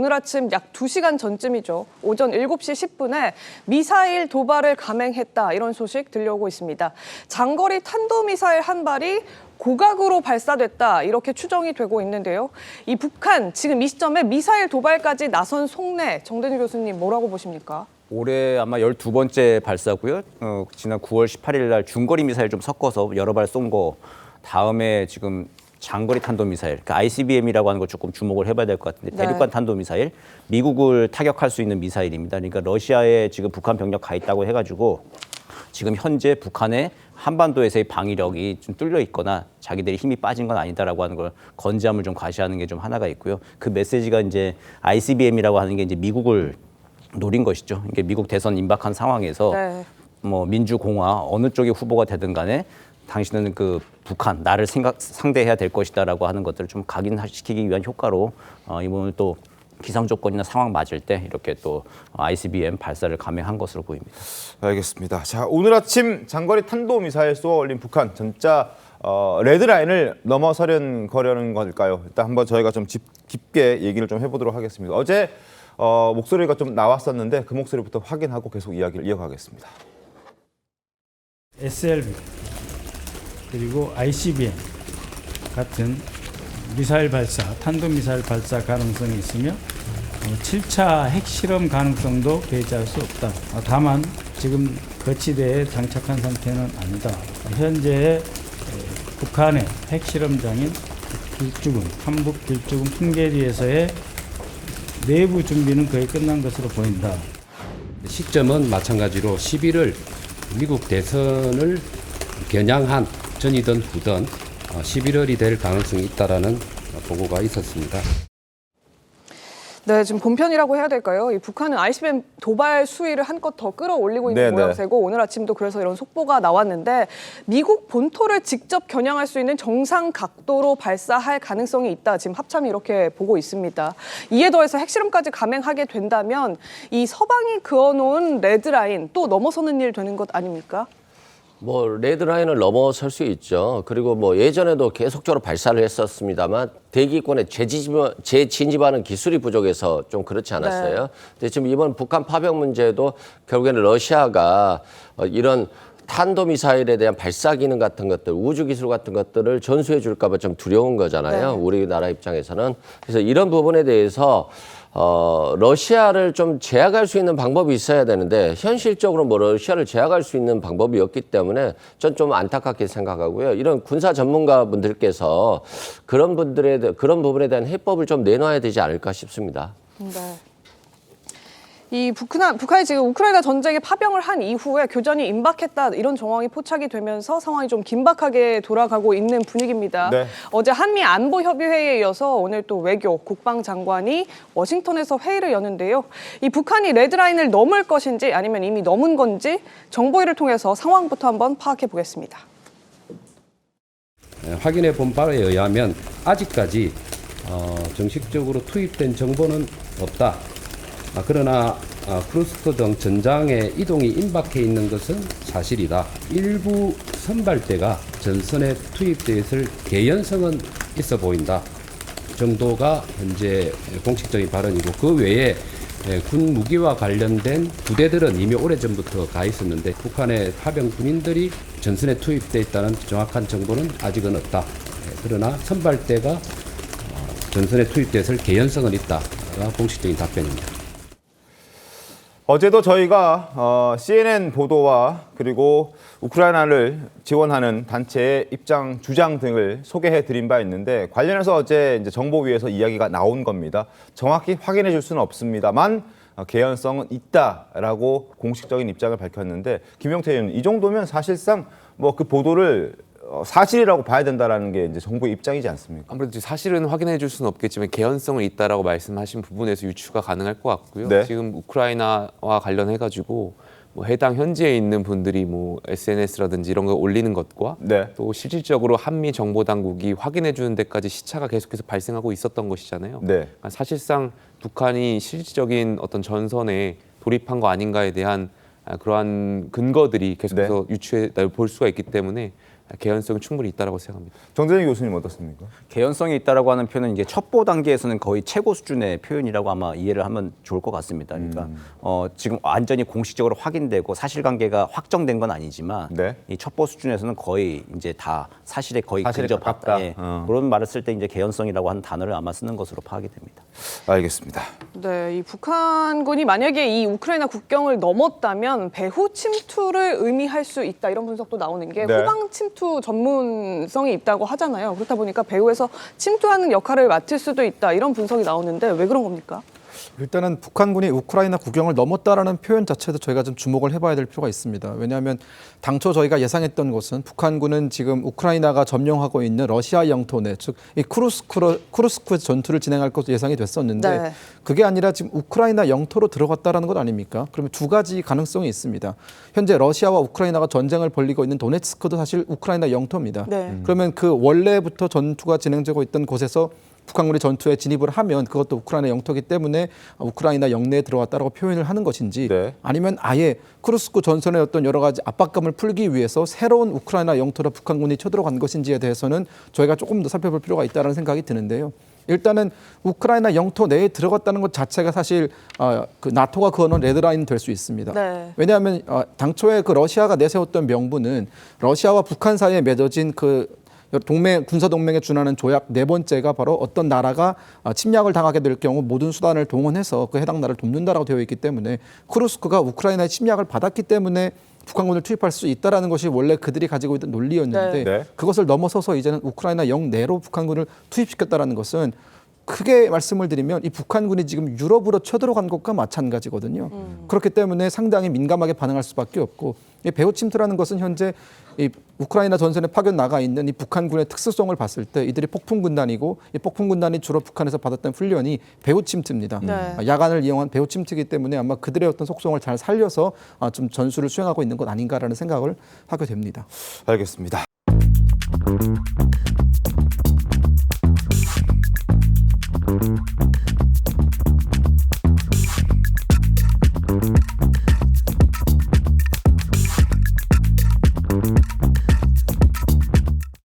오늘 아침 약 2시간 전쯤이죠. 오전 7시 10분에 미사일 도발을 감행했다. 이런 소식 들려오고 있습니다. 장거리 탄도미사일 한 발이 고각으로 발사됐다. 이렇게 추정이 되고 있는데요. 이 북한 지금 이 시점에 미사일 도발까지 나선 속내 정대진 교수님 뭐라고 보십니까? 올해 아마 12번째 발사고요. 지난 9월 18일 날 중거리 미사일 좀 섞어서 여러 발 쏜 거 다음에 지금 장거리 탄도미사일, 그러니까 ICBM이라고 하는 걸 조금 주목을 해봐야 될 것 같은데 대륙간 탄도미사일, 미국을 타격할 수 있는 미사일입니다. 그러니까 러시아에 지금 북한 병력 가 있다고 해가지고 지금 현재 북한의 한반도에서의 방위력이 좀 뚫려 있거나 자기들이 힘이 빠진 건 아니다라고 하는 걸 건재함을 좀 과시하는 게 좀 하나가 있고요. 그 메시지가 이제 ICBM이라고 하는 게 이제 미국을 노린 것이죠. 이게 미국 대선 임박한 상황에서 뭐 민주공화 어느 쪽의 후보가 되든 간에 당신은 그 북한 나를 상대해야 될 것이다라고 하는 것들을 좀 각인시키기 위한 효과로 이번에 또 기상 조건이나 상황 맞을 때 이렇게 또 ICBM 발사를 감행한 것으로 보입니다. 알겠습니다. 자, 오늘 아침 장거리 탄도미사일 쏘아 올린 북한 진짜 레드라인을 넘어서려는 걸까요? 일단 한번 저희가 좀 깊게 얘기를 좀 해보도록 하겠습니다. 어제 목소리가 좀 나왔었는데 그 목소리부터 확인하고 계속 이야기를 이어가겠습니다. SLB 그리고 ICBM 같은 미사일 발사, 탄도미사일 발사 가능성이 있으며 7차 핵실험 가능성도 배제할 수 없다. 다만 지금 거치대에 장착한 상태는 아니다. 현재 북한의 핵실험장인 길쭉은, 한북 길쭉은 풍계리에서의 내부 준비는 거의 끝난 것으로 보인다. 시점은 마찬가지로 11월 미국 대선을 겨냥한 전이든 후든 11월이 될 가능성이 있다라는 보고가 있었습니다. 네, 지금 본편이라고 해야 될까요? 이 북한은 ICBM 도발 수위를 한껏 더 끌어올리고 있는 모양새고 오늘 아침도 그래서 이런 속보가 나왔는데 미국 본토를 직접 겨냥할 수 있는 정상 각도로 발사할 가능성이 있다. 지금 합참이 이렇게 보고 있습니다. 이에 더해서 핵실험까지 감행하게 된다면 이 서방이 그어놓은 레드라인 또 넘어서는 일 되는 것 아닙니까? 뭐 레드라인을 넘어설 수 있죠. 그리고 뭐 예전에도 계속적으로 발사를 했었습니다만 대기권에 재진입하는 기술이 부족해서 좀 그렇지 않았어요. 근데 지금 이번 북한 파병 문제도 결국에는 러시아가 이런 탄도미사일에 대한 발사 기능 같은 것들, 우주 기술 같은 것들을 전수해 줄까 봐 좀 두려운 거잖아요. 우리나라 입장에서는. 그래서 이런 부분에 대해서 러시아를 좀 제약할 수 있는 방법이 있어야 되는데 현실적으로 뭐 러시아를 제약할 수 있는 방법이 없기 때문에 전 좀 안타깝게 생각하고요. 이런 군사 전문가분들께서 그런 부분에 대한 해법을 좀 내놔야 되지 않을까 싶습니다. 네. 이 북한이 지금 우크라이나 전쟁에 파병을 한 이후에 교전이 임박했다 이런 정황이 포착이 되면서 상황이 좀 긴박하게 돌아가고 있는 분위기입니다. 어제 한미 안보협의회에 이어서 오늘 또 외교, 국방장관이 워싱턴에서 회의를 여는데요. 이 북한이 레드라인을 넘을 것인지 아니면 이미 넘은 건지 정보위를 통해서 상황부터 한번 파악해 보겠습니다. 확인해 본 바에 의하면 아직까지 정식적으로 투입된 정보는 없다. 그러나 크루스크 등 전장에 이동이 임박해 있는 것은 사실이다. 일부 선발대가 전선에 투입되어 있을 개연성은 있어 보인다 정도가 현재 공식적인 발언이고 그 외에 군 무기와 관련된 부대들은 이미 오래전부터 가 있었는데 북한의 파병 군인들이 전선에 투입되어 있다는 정확한 정보는 아직은 없다. 그러나 선발대가 전선에 투입되어 있을 개연성은 있다가 공식적인 답변입니다. 어제도 저희가 CNN 보도와 그리고 우크라이나를 지원하는 단체의 입장, 주장 등을 소개해 드린 바 있는데 관련해서 어제 이제 정보위에서 이야기가 나온 겁니다. 정확히 확인해 줄 수는 없습니다만 개연성은 있다라고 공식적인 입장을 밝혔는데 김용태 의원님, 이 정도면 사실상 뭐 그 보도를 사실이라고 봐야 된다라는 게 이제 정부의 입장이지 않습니까? 아무래도 사실은 확인해 줄 수는 없겠지만 개연성은 있다라고 말씀하신 부분에서 유추가 가능할 것 같고요. 지금 우크라이나와 관련해가지고 뭐 해당 현지에 있는 분들이 뭐 SNS라든지 이런 거 올리는 것과 또 실질적으로 한미 정보 당국이 확인해 주는 데까지 시차가 계속해서 발생하고 있었던 것이잖아요. 그러니까 사실상 북한이 실질적인 어떤 전선에 돌입한 거 아닌가에 대한 그러한 근거들이 계속해서 유추해 볼 수가 있기 때문에 개연성이 충분히 있다라고 생각합니다. 정재영 교수님 어떻습니까? 개연성이 있다라고 하는 표현은 이제 첩보 단계에서는 거의 최고 수준의 표현이라고 아마 이해를 하면 좋을 것 같습니다. 그러니까 지금 완전히 공식적으로 확인되고 사실관계가 확정된 건 아니지만 네. 이 첩보 수준에서는 거의 이제 다 사실에 거의 사실에 근접하다. 가깝다. 예. 그런 말을 쓸 때 이제 개연성이라고 하는 단어를 아마 쓰는 것으로 파악이 됩니다. 알겠습니다. 네, 이 북한군이 만약에 이 우크라이나 국경을 넘었다면 배후 침투를 의미할 수 있다 이런 분석도 나오는 게 네. 후방 침투 전문성이 있다고 하잖아요. 그렇다 보니까 배후에서 침투하는 역할을 맡을 수도 있다 이런 분석이 나오는데 왜 그런 겁니까? 일단은 북한군이 우크라이나 국경을 넘었다라는 표현 자체도 저희가 좀 주목을 해봐야 될 필요가 있습니다. 왜냐하면 당초 저희가 예상했던 것은 북한군은 지금 우크라이나가 점령하고 있는 러시아 영토 내, 즉 이 쿠르스크 전투를 진행할 것으로 예상이 됐었는데 네. 그게 아니라 지금 우크라이나 영토로 들어갔다라는 것 아닙니까? 그러면 두 가지 가능성이 있습니다. 현재 러시아와 우크라이나가 전쟁을 벌이고 있는 도네츠크도 사실 우크라이나 영토입니다. 네. 그러면 그 원래부터 전투가 진행되고 있던 곳에서 북한군이 전투에 진입을 하면 그것도 우크라이나 영토이기 때문에 우크라이나 영내에 들어왔다라고 표현을 하는 것인지 네. 아니면 아예 쿠르스크 전선의 어떤 여러 가지 압박감을 풀기 위해서 새로운 우크라이나 영토로 북한군이 쳐들어간 것인지에 대해서는 저희가 조금 더 살펴볼 필요가 있다는 생각이 드는데요. 일단은 우크라이나 영토 내에 들어갔다는 것 자체가 사실 그 나토가 그어놓은 레드라인 될 수 있습니다. 네. 왜냐하면 당초에 그 러시아가 내세웠던 명분은 러시아와 북한 사이에 맺어진 그 군사 동맹에 준하는 조약 네 번째가 바로 어떤 나라가 침략을 당하게 될 경우 모든 수단을 동원해서 그 해당 나라를 돕는다라고 되어 있기 때문에 쿠르스크가 우크라이나의 침략을 받았기 때문에 북한군을 투입할 수 있다라는 것이 원래 그들이 가지고 있던 논리였는데 네. 그것을 넘어서서 이제는 우크라이나 영내로 북한군을 투입시켰다라는 것은 크게 말씀을 드리면 이 북한군이 지금 유럽으로 쳐들어간 것과 마찬가지거든요. 그렇기 때문에 상당히 민감하게 반응할 수밖에 없고 이 배후 침투라는 것은 현재 이 우크라이나 전선에 파견 나가 있는 이 북한군의 특수성을 봤을 때 이들이 폭풍군단이고 이 폭풍군단이 주로 북한에서 받았던 훈련이 배후 침투입니다. 네. 야간을 이용한 배후 침투이기 때문에 아마 그들의 어떤 속성을 잘 살려서 좀 전술을 수행하고 있는 것 아닌가라는 생각을 하게 됩니다. 알겠습니다.